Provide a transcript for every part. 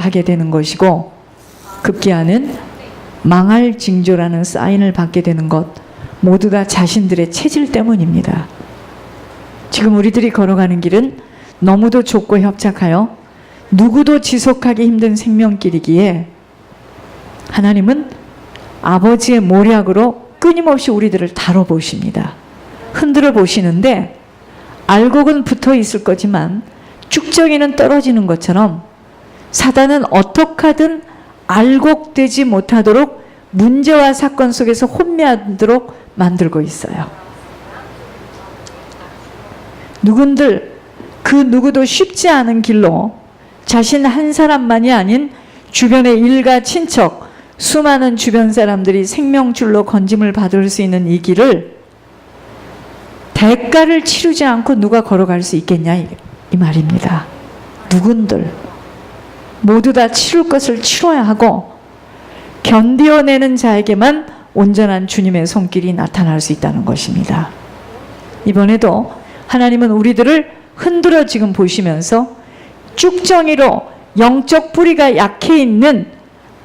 하게 되는 것이고, 급기야는 망할 징조라는 사인을 받게 되는 것, 모두 다 자신들의 체질 때문입니다. 지금 우리들이 걸어가는 길은 너무도 좁고 협착하여 누구도 지속하기 힘든 생명길이기에 하나님은 아버지의 모략으로 끊임없이 우리들을 다뤄보십니다. 흔들어 보시는데 알곡은 붙어 있을 거지만 쭉정이는 떨어지는 것처럼 사단은 어떻게 하든 알곡되지 못하도록 문제와 사건 속에서 혼미하도록 만들고 있어요. 누군들 그 누구도 쉽지 않은 길로 자신 한 사람만이 아닌 주변의 일가 친척, 수많은 주변 사람들이 생명줄로 건짐을 받을 수 있는 이 길을 대가를 치르지 않고 누가 걸어갈 수 있겠냐 이 말입니다. 누군들 모두 다 치룰 것을 치러야 하고 견디어내는 자에게만 온전한 주님의 손길이 나타날 수 있다는 것입니다. 이번에도 하나님은 우리들을 흔들어 지금 보시면서 쭉정이로 영적 뿌리가 약해 있는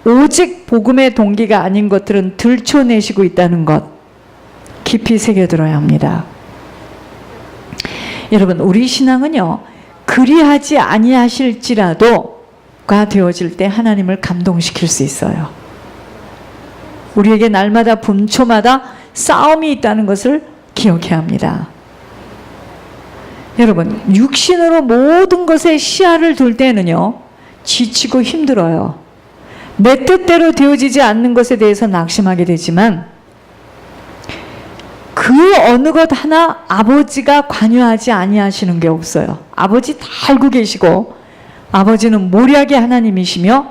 오직 복음의 동기가 아닌 것들은 들춰내시고 있다는 것 깊이 새겨들어야 합니다. 여러분, 우리 신앙은요, 그리하지 아니하실지라도가 되어질 때 하나님을 감동시킬 수 있어요. 우리에게 날마다 분초마다 싸움이 있다는 것을 기억해야 합니다. 여러분, 육신으로 모든 것에 시야를 둘 때는요, 지치고 힘들어요. 내 뜻대로 되어지지 않는 것에 대해서 낙심하게 되지만 그 어느 것 하나 아버지가 관여하지 아니하시는 게 없어요. 아버지 다 알고 계시고 아버지는 모략의 하나님이시며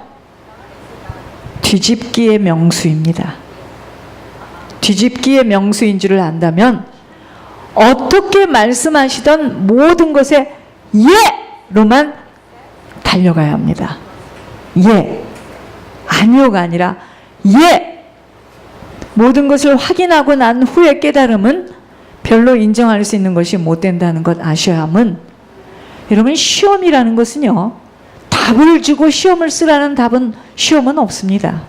뒤집기의 명수입니다. 뒤집기의 명수인 줄을 안다면 어떻게 말씀하시던 모든 것에 예로만 달려가야 합니다. 예, 아니요가 아니라 예. 모든 것을 확인하고 난 후에 깨달음은 별로 인정할 수 있는 것이 못 된다는 것 아셔야 함은, 여러분, 시험이라는 것은요, 답을 주고 시험을 쓰라는 시험은 없습니다.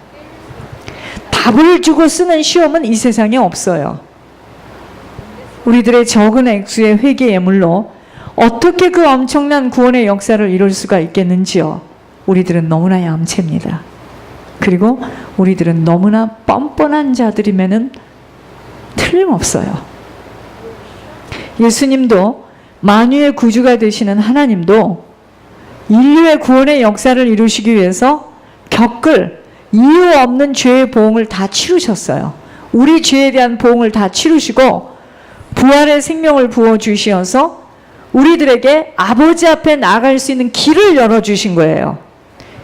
답을 주고 쓰는 시험은 이 세상에 없어요. 우리들의 적은 액수의 회개 예물로 어떻게 그 엄청난 구원의 역사를 이룰 수가 있겠는지요. 우리들은 너무나 얌체입니다. 그리고 우리들은 너무나 뻔뻔한 자들이면은 틀림없어요. 예수님도, 만유의 구주가 되시는 하나님도 인류의 구원의 역사를 이루시기 위해서 겪을 이유 없는 죄의 보응을 다 치르셨어요. 우리 죄에 대한 보응을 다 치르시고 부활의 생명을 부어주셔서 우리들에게 아버지 앞에 나아갈 수 있는 길을 열어주신 거예요.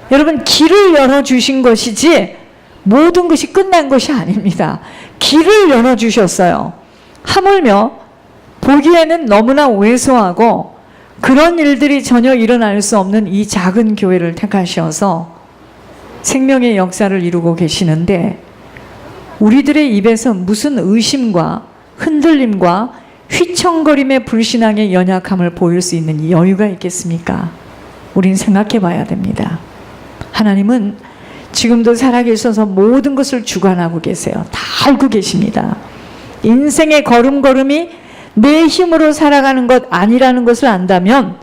여러분, 길을 열어주신 것이지 모든 것이 끝난 것이 아닙니다. 길을 열어주셨어요. 하물며 보기에는 너무나 왜소하고 그런 일들이 전혀 일어날 수 없는 이 작은 교회를 택하셔서 생명의 역사를 이루고 계시는데, 우리들의 입에서 무슨 의심과 흔들림과 휘청거림의 불신앙의 연약함을 보일 수 있는 여유가 있겠습니까? 우린 생각해 봐야 됩니다. 하나님은 지금도 살아계셔서 모든 것을 주관하고 계세요. 다 알고 계십니다. 인생의 걸음걸음이 내 힘으로 살아가는 것 아니라는 것을 안다면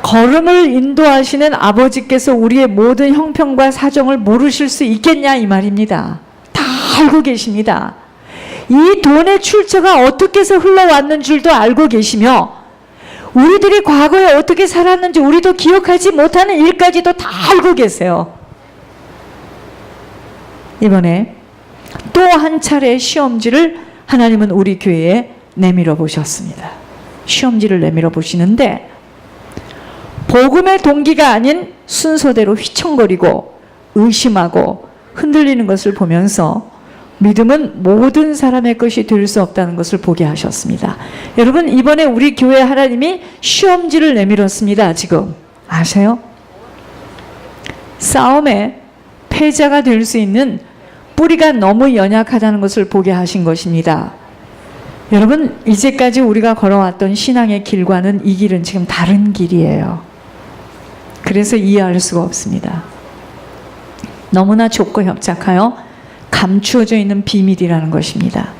걸음을 인도하시는 아버지께서 우리의 모든 형편과 사정을 모르실 수 있겠냐 이 말입니다. 다 알고 계십니다. 이 돈의 출처가 어떻게 해서 흘러왔는 줄도 알고 계시며 우리들이 과거에 어떻게 살았는지 우리도 기억하지 못하는 일까지도 다 알고 계세요. 이번에 또 한 차례 시험지를 하나님은 우리 교회에 내밀어 보셨습니다. 시험지를 내밀어 보시는데 복음의 동기가 아닌 순서대로 휘청거리고 의심하고 흔들리는 것을 보면서 믿음은 모든 사람의 것이 될 수 없다는 것을 보게 하셨습니다. 여러분, 이번에 우리 교회 하나님이 시험지를 내밀었습니다. 지금 아세요? 싸움에 패자가 될 수 있는 뿌리가 너무 연약하다는 것을 보게 하신 것입니다. 여러분, 이제까지 우리가 걸어왔던 신앙의 길과는 이 길은 지금 다른 길이에요. 그래서 이해할 수가 없습니다. 너무나 좁고 협착하여 감추어져 있는 비밀이라는 것입니다.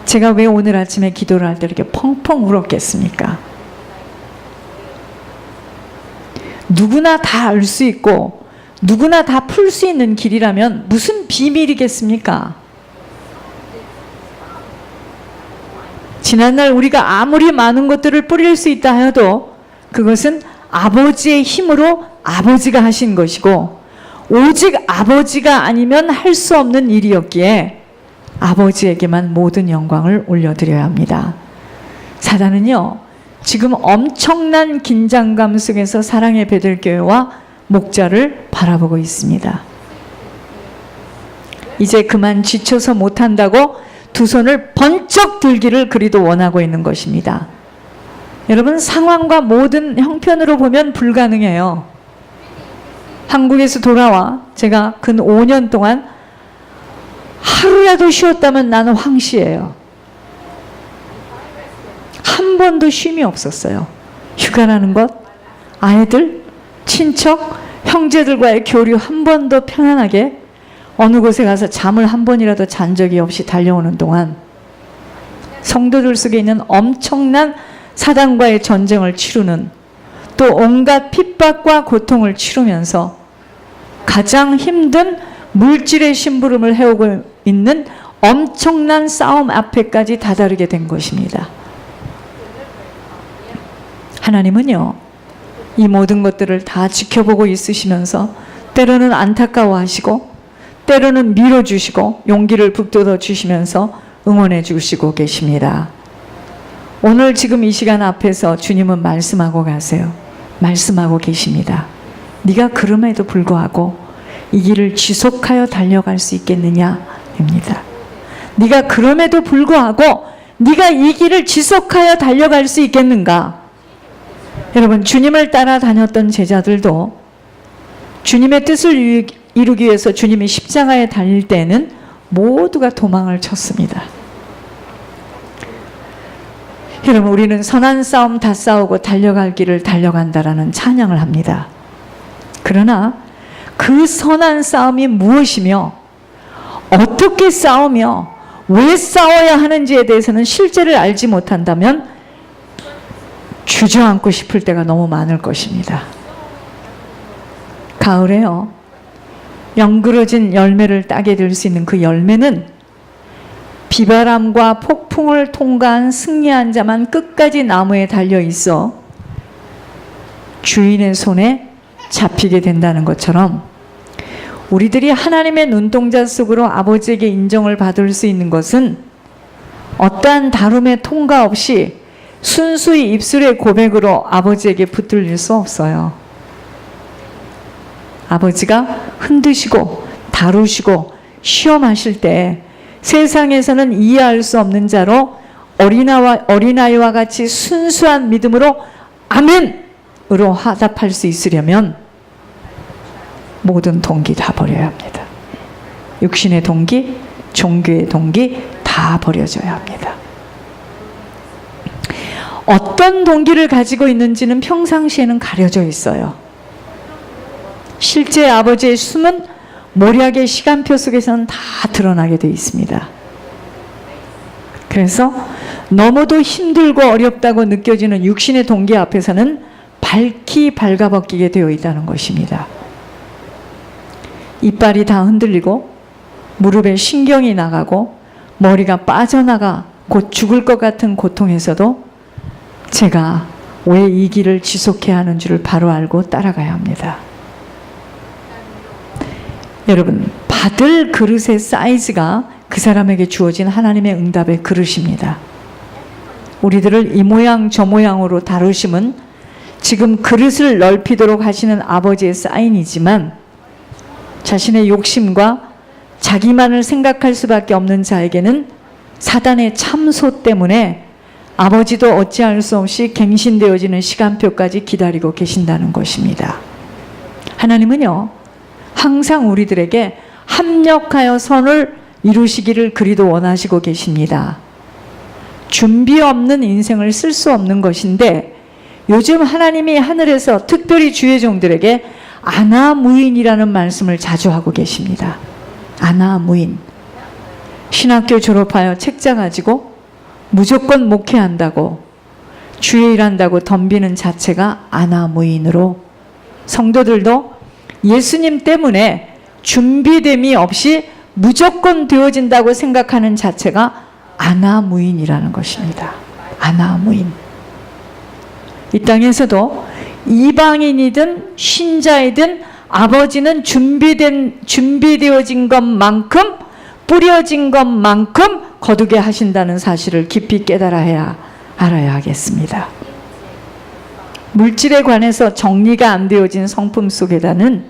제가 왜 오늘 아침에 기도를 할 때 이렇게 펑펑 울었겠습니까? 누구나 다 알 수 있고 누구나 다 풀 수 있는 길이라면 무슨 비밀이겠습니까? 지난날 우리가 아무리 많은 것들을 뿌릴 수 있다 하여도 그것은 아버지의 힘으로 아버지가 하신 것이고 오직 아버지가 아니면 할 수 없는 일이었기에 아버지에게만 모든 영광을 올려드려야 합니다. 사단은요, 지금 엄청난 긴장감 속에서 사랑의 베들교회와 목자를 바라보고 있습니다. 이제 그만 지쳐서 못한다고 두 손을 번쩍 들기를 그리도 원하고 있는 것입니다. 여러분, 상황과 모든 형편으로 보면 불가능해요. 한국에서 돌아와 제가 근 5년 동안 하루라도 쉬었다면 나는 황씨예요. 한 번도 쉼이 없었어요. 휴가라는 것, 아이들, 친척, 형제들과의 교류 한 번도 편안하게 어느 곳에 가서 잠을 한 번이라도 잔 적이 없이 달려오는 동안 성도들 속에 있는 엄청난 사단과의 전쟁을 치르는 또 온갖 핍박과 고통을 치르면서 가장 힘든 물질의 심부름을 해오고 있는 엄청난 싸움 앞에까지 다다르게 된 것입니다. 하나님은요, 이 모든 것들을 다 지켜보고 있으시면서 때로는 안타까워하시고 때로는 밀어주시고 용기를 북돋워 주시면서 응원해 주시고 계십니다. 오늘 지금 이 시간 앞에서 주님은 말씀하고 가세요. 말씀하고 계십니다. 네가 그럼에도 불구하고 이 길을 지속하여 달려갈 수 있겠느냐입니다. 네가 그럼에도 불구하고 네가 이 길을 지속하여 달려갈 수 있겠는가? 여러분, 주님을 따라다녔던 제자들도 주님의 뜻을 이루기 위해서 주님이 십자가에 달릴 때에는 모두가 도망을 쳤습니다. 여러분, 우리는 선한 싸움 다 싸우고 달려갈 길을 달려간다라는 찬양을 합니다. 그러나 그 선한 싸움이 무엇이며 어떻게 싸우며 왜 싸워야 하는지에 대해서는 실제를 알지 못한다면 주저앉고 싶을 때가 너무 많을 것입니다. 가을에요, 연그러진 열매를 따게 될 수 있는 그 열매는 비바람과 폭풍을 통과한 승리한 자만 끝까지 나무에 달려 있어 주인의 손에 잡히게 된다는 것처럼 우리들이 하나님의 눈동자 속으로 아버지에게 인정을 받을 수 있는 것은 어떠한 다름의 통과 없이 순수히 입술의 고백으로 아버지에게 붙들릴 수 없어요. 아버지가 흔드시고 다루시고 시험하실 때 세상에서는 이해할 수 없는 자로 어린아이와 같이 순수한 믿음으로 아멘으로 화답할 수 있으려면 모든 동기 다 버려야 합니다. 육신의 동기, 종교의 동기 다 버려져야 합니다. 어떤 동기를 가지고 있는지는 평상시에는 가려져 있어요. 실제 아버지의 숨은 모략의 시간표 속에서는 다 드러나게 되어 있습니다. 그래서 너무도 힘들고 어렵다고 느껴지는 육신의 동기 앞에서는 밝히 발가벗기게 되어 있다는 것입니다. 이빨이 다 흔들리고 무릎에 신경이 나가고 머리가 빠져나가 곧 죽을 것 같은 고통에서도 제가 왜 이 길을 지속해야 하는 줄을 바로 알고 따라가야 합니다. 여러분, 받을 그릇의 사이즈가 그 사람에게 주어진 하나님의 응답의 그릇입니다. 우리들을 이 모양 저 모양으로 다루심은 지금 그릇을 넓히도록 하시는 아버지의 사인이지만 자신의 욕심과 자기만을 생각할 수밖에 없는 자에게는 사단의 참소 때문에 아버지도 어찌할 수 없이 갱신되어지는 시간표까지 기다리고 계신다는 것입니다. 하나님은요, 항상 우리들에게 합력하여 선을 이루시기를 그리도 원하시고 계십니다. 준비 없는 인생을 쓸 수 없는 것인데 요즘 하나님이 하늘에서 특별히 주의 종들에게 아나무인이라는 말씀을 자주 하고 계십니다. 아나무인. 신학교 졸업하여 책자 가지고 무조건 목회한다고, 주의 일한다고 덤비는 자체가 아나무인으로, 성도들도 예수님 때문에 준비됨이 없이 무조건 되어진다고 생각하는 자체가 아나무인이라는 것입니다. 아나무인. 이 땅에서도 이방인이든 신자이든 아버지는 준비되어진 것만큼, 뿌려진 것만큼 거두게 하신다는 사실을 깊이 알아야 하겠습니다. 물질에 관해서 정리가 안 되어진 성품 속에다는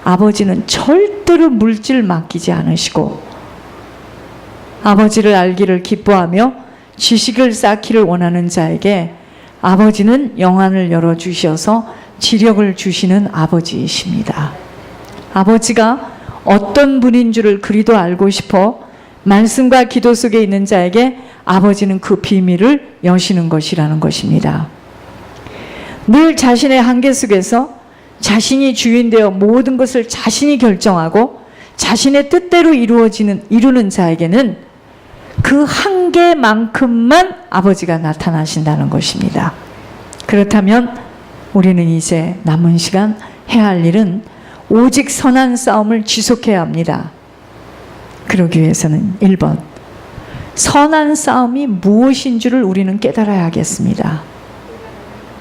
아버지는 절대로 물질 맡기지 않으시고, 아버지를 알기를 기뻐하며 지식을 쌓기를 원하는 자에게 아버지는 영안을 열어주셔서 지력을 주시는 아버지이십니다. 아버지가 어떤 분인 줄을 그리도 알고 싶어 말씀과 기도 속에 있는 자에게 아버지는 그 비밀을 여시는 것이라는 것입니다. 늘 자신의 한계 속에서 자신이 주인되어 모든 것을 자신이 결정하고 자신의 뜻대로 이루는 자에게는 그 한계만큼만 아버지가 나타나신다는 것입니다. 그렇다면 우리는 이제 남은 시간 해야 할 일은 오직 선한 싸움을 지속해야 합니다. 그러기 위해서는 1번, 선한 싸움이 무엇인 줄을 우리는 깨달아야 하겠습니다.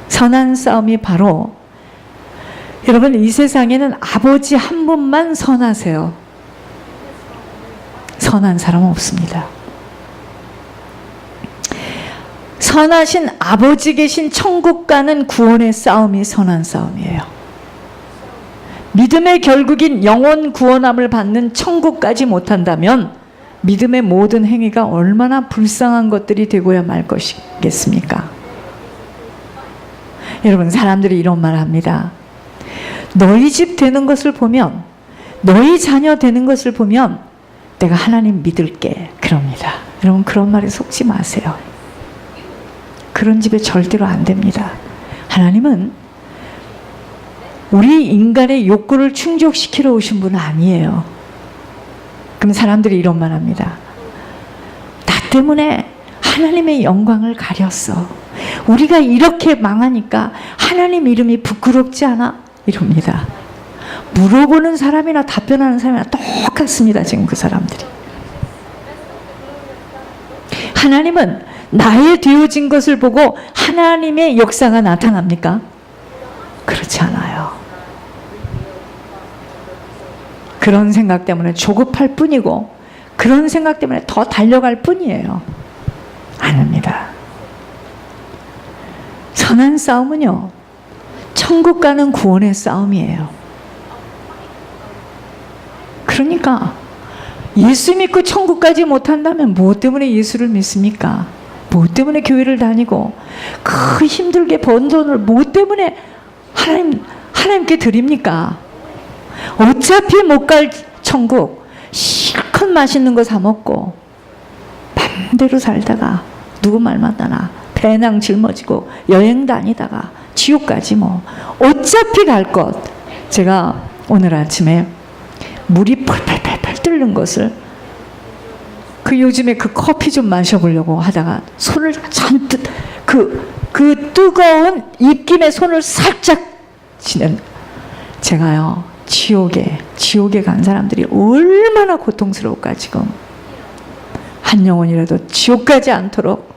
선한 싸움이 바로, 여러분, 이 세상에는 아버지 한 분만 선하세요. 선한 사람은 없습니다. 선하신 아버지 계신 천국 가는 구원의 싸움이 선한 싸움이에요. 믿음의 결국인 영원 구원함을 받는 천국까지 못한다면 믿음의 모든 행위가 얼마나 불쌍한 것들이 되고야 말 것이겠습니까? 여러분, 사람들이 이런 말 합니다. 너희 집 되는 것을 보면, 너희 자녀 되는 것을 보면 내가 하나님 믿을게, 그럽니다. 여러분, 그런 말에 속지 마세요. 그런 집에 절대로 안 됩니다. 하나님은 우리 인간의 욕구를 충족시키러 오신 분은 아니에요. 그럼 사람들이 이런 말 합니다. 나 때문에 하나님의 영광을 가렸어. 우리가 이렇게 망하니까 하나님 이름이 부끄럽지 않아? 이럽니다. 물어보는 사람이나 답변하는 사람이나 똑같습니다. 지금 그 사람들이. 하나님은 나의 되어진 것을 보고 하나님의 역사가 나타납니까? 그렇지 않아요. 그런 생각 때문에 조급할 뿐이고, 그런 생각 때문에 더 달려갈 뿐이에요. 아닙니다. 선한 싸움은요, 천국 가는 구원의 싸움이에요. 그러니까 예수 믿고 천국까지 못한다면 무엇 때문에 예수를 믿습니까? 무엇 때문에 교회를 다니고 그 힘들게 번 돈을 무엇 때문에 하나님께 드립니까? 어차피 못 갈 천국 실컷 맛있는 거 사 먹고 맘대로 살다가 누구 말 만나나 배낭 짊어지고 여행 다니다가 지옥까지 뭐 어차피 갈 것. 제가 오늘 아침에 물이 펄펄펄펄 끓는 것을, 그 요즘에 그 커피 좀 마셔보려고 하다가 손을 잔뜩 그 뜨거운 입김에 손을 살짝 치는, 제가요 지옥에 간 사람들이 얼마나 고통스러울까. 지금 한 영혼이라도 지옥 가지 않도록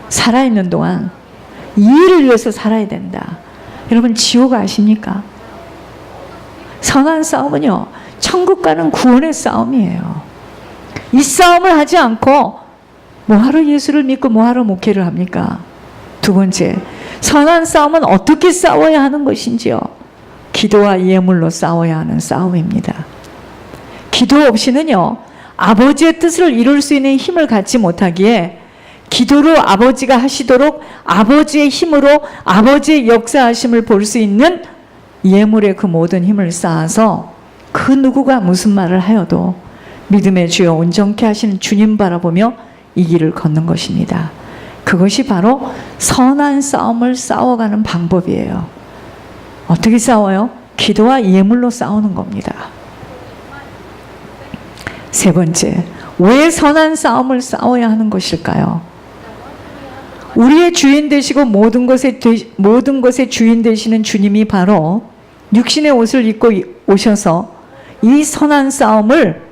살아있는 동안 이 일을 위해서 살아야 된다. 여러분, 지옥 아십니까? 선한 싸움은요, 천국 가는 구원의 싸움이에요. 이 싸움을 하지 않고 뭐하러 예수를 믿고 뭐하러 목회를 합니까? 두 번째, 선한 싸움은 어떻게 싸워야 하는 것인지요? 기도와 예물로 싸워야 하는 싸움입니다. 기도 없이는요, 아버지의 뜻을 이룰 수 있는 힘을 갖지 못하기에 기도로 아버지가 하시도록 아버지의 힘으로 아버지의 역사하심을 볼 수 있는 예물의 그 모든 힘을 쌓아서 그 누구가 무슨 말을 하여도 믿음의 주여 온전케 하시는 주님 바라보며 이 길을 걷는 것입니다. 그것이 바로 선한 싸움을 싸워가는 방법이에요. 어떻게 싸워요? 기도와 예물로 싸우는 겁니다. 세 번째, 왜 선한 싸움을 싸워야 하는 것일까요? 우리의 주인 되시고 모든 것의 주인 되시는 주님이 바로 육신의 옷을 입고 오셔서 이 선한 싸움을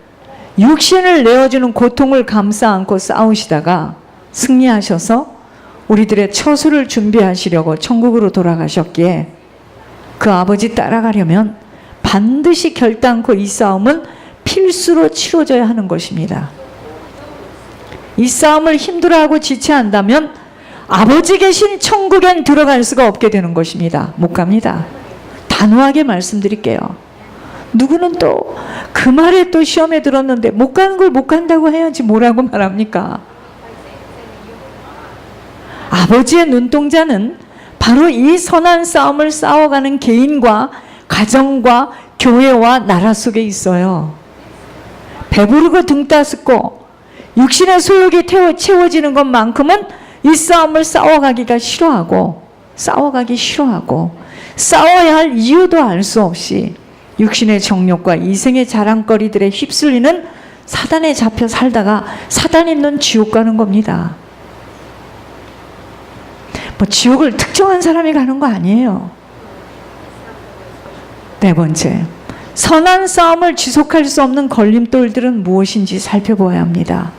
육신을 내어주는 고통을 감싸 안고 싸우시다가 승리하셔서 우리들의 처수를 준비하시려고 천국으로 돌아가셨기에 그 아버지 따라가려면 반드시 결단코 이 싸움은 필수로 치러져야 하는 것입니다. 이 싸움을 힘들어하고 지체한다면 아버지 계신 천국엔 들어갈 수가 없게 되는 것입니다. 못 갑니다. 단호하게 말씀드릴게요. 누구는 또 그 말에 또 시험에 들었는데 못 가는 걸 못 간다고 해야지 뭐라고 말합니까? 아버지의 눈동자는 바로 이 선한 싸움을 싸워가는 개인과 가정과 교회와 나라 속에 있어요. 배부르고 등 따숩고 육신의 소욕이 채워지는 것만큼은 이 싸움을 싸워가기 싫어하고 싸워야 할 이유도 알 수 없이 육신의 정욕과 이생의 자랑거리들에 휩쓸리는 사단에 잡혀 살다가 사단 있는 지옥 가는 겁니다. 뭐 지옥을 특정한 사람이 가는 거 아니에요. 네 번째, 선한 싸움을 지속할 수 없는 걸림돌들은 무엇인지 살펴보아야 합니다.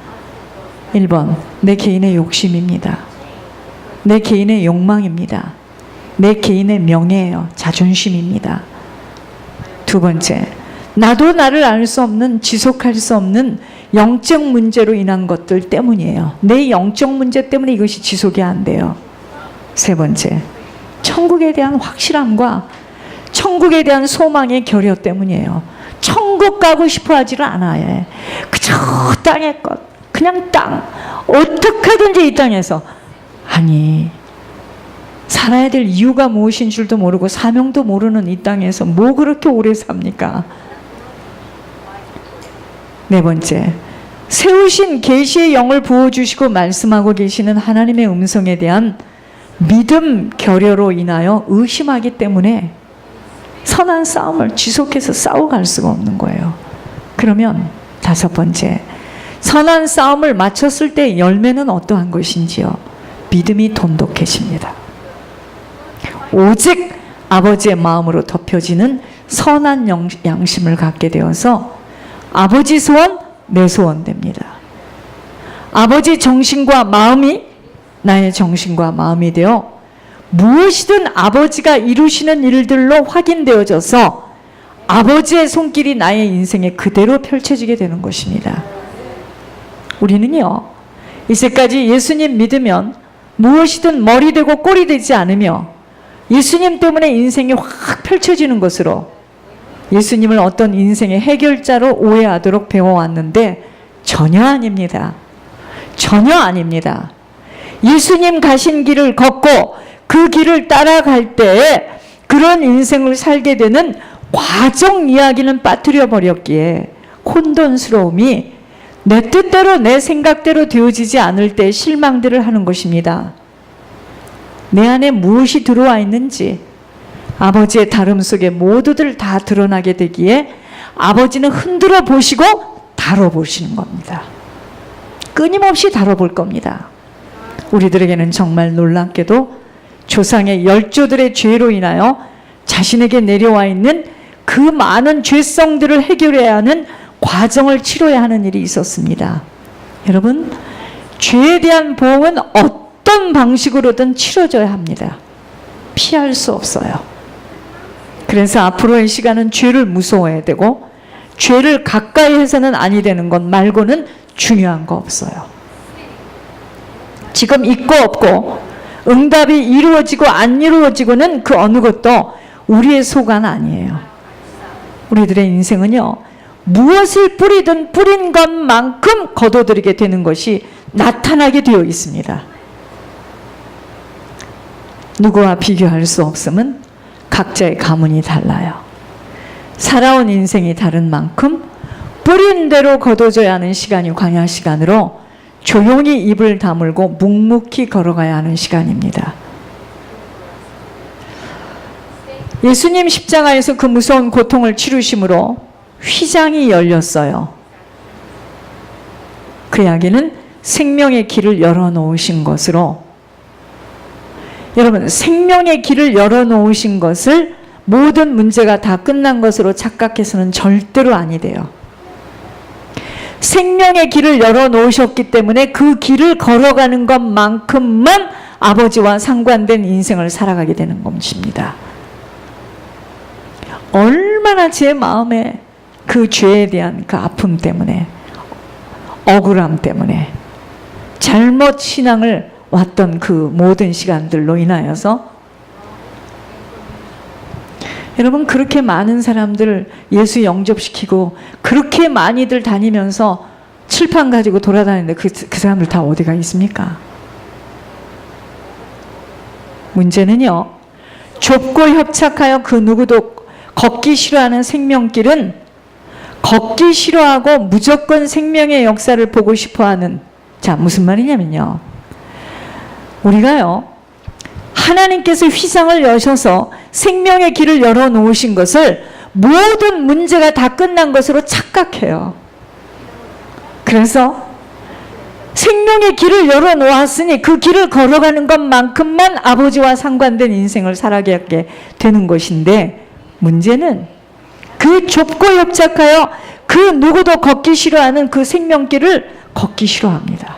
1번, 내 개인의 욕심입니다. 내 개인의 욕망입니다. 내 개인의 명예예요. 자존심입니다. 두 번째, 나도 나를 알 수 없는, 지속할 수 없는 영적 문제로 인한 것들 때문이에요. 내 영적 문제 때문에 이것이 지속이 안 돼요. 세 번째, 천국에 대한 확실함과 천국에 대한 소망의 결여 때문이에요. 천국 가고 싶어 하지를 않아요. 그저 땅의 것, 그냥 땅, 어떻게든지 이 땅에서. 아니, 살아야 될 이유가 무엇인 줄도 모르고 사명도 모르는 이 땅에서 뭐 그렇게 오래 삽니까? 네 번째, 세우신 계시의 영을 부어주시고 말씀하고 계시는 하나님의 음성에 대한 믿음 결여로 인하여 의심하기 때문에 선한 싸움을 지속해서 싸워갈 수가 없는 거예요. 그러면 다섯 번째, 선한 싸움을 마쳤을 때 열매는 어떠한 것인지요? 믿음이 돈독해집니다. 오직 아버지의 마음으로 덮여지는 선한 양심을 갖게 되어서 아버지 소원, 내 소원 됩니다. 아버지 정신과 마음이 나의 정신과 마음이 되어 무엇이든 아버지가 이루시는 일들로 확인되어져서 아버지의 손길이 나의 인생에 그대로 펼쳐지게 되는 것입니다. 우리는요, 이제까지 예수님 믿으면 무엇이든 머리 되고 꼬리 되지 않으며 예수님 때문에 인생이 확 펼쳐지는 것으로 예수님을 어떤 인생의 해결자로 오해하도록 배워왔는데 전혀 아닙니다. 전혀 아닙니다. 예수님 가신 길을 걷고 그 길을 따라갈 때 그런 인생을 살게 되는 과정 이야기는 빠뜨려 버렸기에 혼돈스러움이 내 뜻대로 내 생각대로 되어지지 않을 때 실망들을 하는 것입니다. 내 안에 무엇이 들어와 있는지 아버지의 다름 속에 모두들 다 드러나게 되기에 아버지는 흔들어 보시고 다뤄보시는 겁니다. 끊임없이 다뤄볼 겁니다. 우리들에게는 정말 놀랍게도 조상의 열조들의 죄로 인하여 자신에게 내려와 있는 그 많은 죄성들을 해결해야 하는 과정을 치러야 하는 일이 있었습니다. 여러분, 죄에 대한 보응은 어떤 방식으로든 치러져야 합니다. 피할 수 없어요. 그래서 앞으로의 시간은 죄를 무서워해야 되고 죄를 가까이 해서는 아니 되는 것 말고는 중요한 거 없어요. 지금 있고 없고 응답이 이루어지고 안 이루어지고는 그 어느 것도 우리의 소관 아니에요. 우리들의 인생은요, 무엇을 뿌리든 뿌린 것만큼 거둬들이게 되는 것이 나타나게 되어 있습니다. 누구와 비교할 수 없음은 각자의 가문이 달라요. 살아온 인생이 다른 만큼 뿌린 대로 거둬져야 하는 시간이 광야 시간으로 조용히 입을 다물고 묵묵히 걸어가야 하는 시간입니다. 예수님 십자가에서 그 무서운 고통을 치르심으로 휘장이 열렸어요. 그 이야기는 생명의 길을 열어놓으신 것으로, 여러분, 생명의 길을 열어놓으신 것을 모든 문제가 다 끝난 것으로 착각해서는 절대로 아니 돼요. 생명의 길을 열어놓으셨기 때문에 그 길을 걸어가는 것만큼만 아버지와 상관된 인생을 살아가게 되는 것입니다. 얼마나 제 마음에 그 죄에 대한 그 아픔 때문에, 억울함 때문에, 잘못 신앙을 왔던 그 모든 시간들로 인하여서, 여러분, 그렇게 많은 사람들 예수 영접시키고 그렇게 많이들 다니면서 칠판 가지고 돌아다니는데 그 사람들 다 어디가 있습니까? 문제는요, 좁고 협착하여 그 누구도 걷기 싫어하는 생명길은 걷기 싫어하고 무조건 생명의 역사를 보고 싶어하는, 자, 무슨 말이냐면요, 우리가요, 하나님께서 휘장을 여셔서 생명의 길을 열어놓으신 것을 모든 문제가 다 끝난 것으로 착각해요. 그래서 생명의 길을 열어놓았으니 그 길을 걸어가는 것만큼만 아버지와 상관된 인생을 살아가게 되는 것인데, 문제는 그 좁고 협착하여 그 누구도 걷기 싫어하는 그 생명길을 걷기 싫어합니다.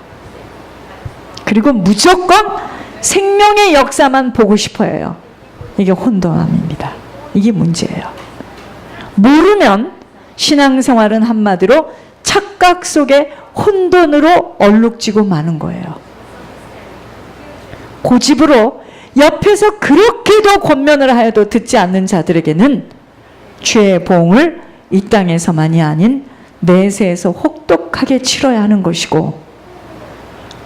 그리고 무조건 생명의 역사만 보고 싶어 해요. 이게 혼돈함입니다. 이게 문제예요. 모르면 신앙생활은 한마디로 착각 속에 혼돈으로 얼룩지고 마는 거예요. 고집으로 옆에서 그렇게도 권면을 하여도 듣지 않는 자들에게는 죄의 보응을 이 땅에서만이 아닌 내세에서 혹독하게 치러야 하는 것이고,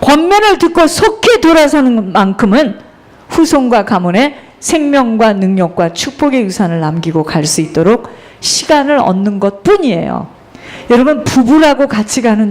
권면을 듣고 속히 돌아서는 만큼은 후손과 가문에 생명과 능력과 축복의 유산을 남기고 갈 수 있도록 시간을 얻는 것뿐이에요. 여러분, 부부라고 같이 가는 중